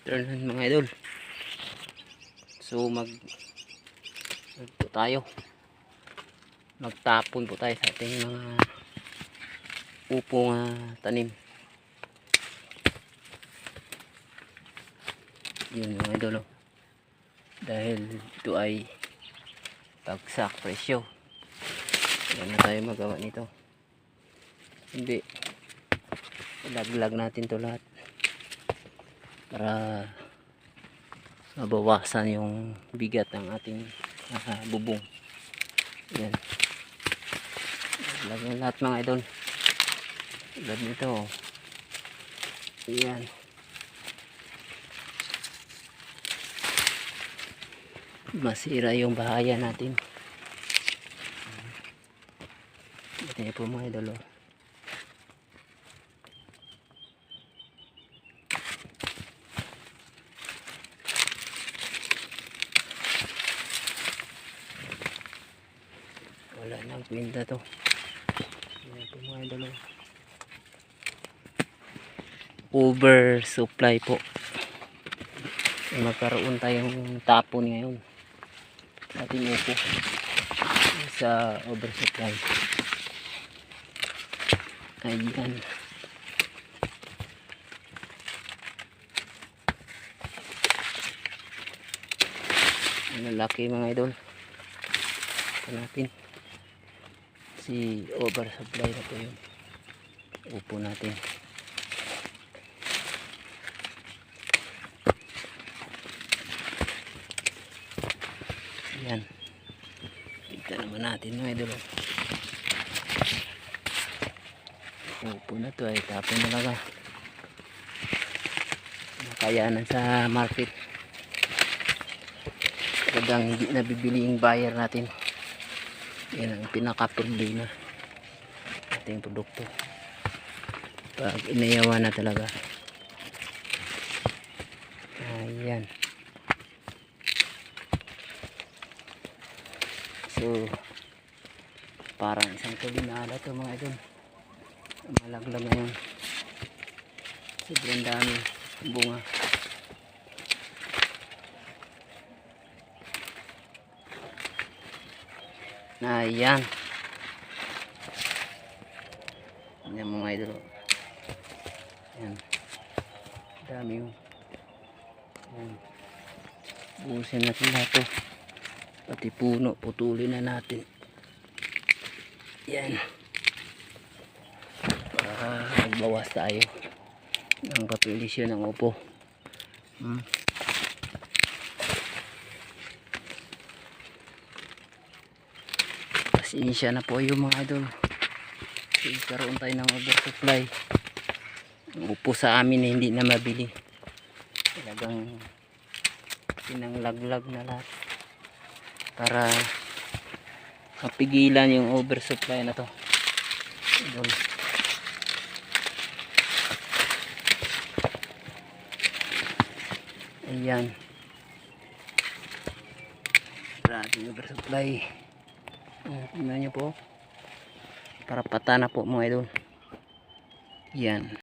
afternoon mga idol. So po tayo. Magtapon po tayo sa ating mga upong tanim. Yun mga idol. Dahil ito ay bagsak presyo. Wala na tayo magawa nito. Hindi. Ilaglag natin to lahat para mabawasan yung bigat ng ating bubong. Yan. Ilaglag lahat mga idol. Tulad nito. Yan. Masira yung bahaya natin. Ito po mga idol. Wala nang kwenta to. Yan po mga idol. Oversupply po. Magkaroon tayong tapon ngayon sa ating upo sa oversupply. Ayan. Lalaki mga idol. Hanapin si oversupply na po yung upo natin. Yan. Kita naman natin mga idol. Upo na to ay tapon talaga. Makayanan sa market. Talagang hindi nabibili yung buyer natin. Yan ang pinaka-problema ating produkto. Pag inayawan na talaga. Ayan. So parang isang tulinala to mga idol. Malaglag ngayon. Sobrang dami bunga. Ayan. Ayan mga idol. Ayan. Dami yung. Ayan. Buhusin natin lahat to. Pati puno, putulin na natin. Yan. Para magbawas tayo ng kapilisyon ng upo. Pasensya na po yung mga idol. Karoon tayo ng oversupply. Ang upo sa amin hindi na mabili. Talagang pinanglaglag na lahat para mapigilan yung oversupply na to. Ayan. Grabe yung oversupply. Tingnan nyo po. Para pata na po mga idol. Yan.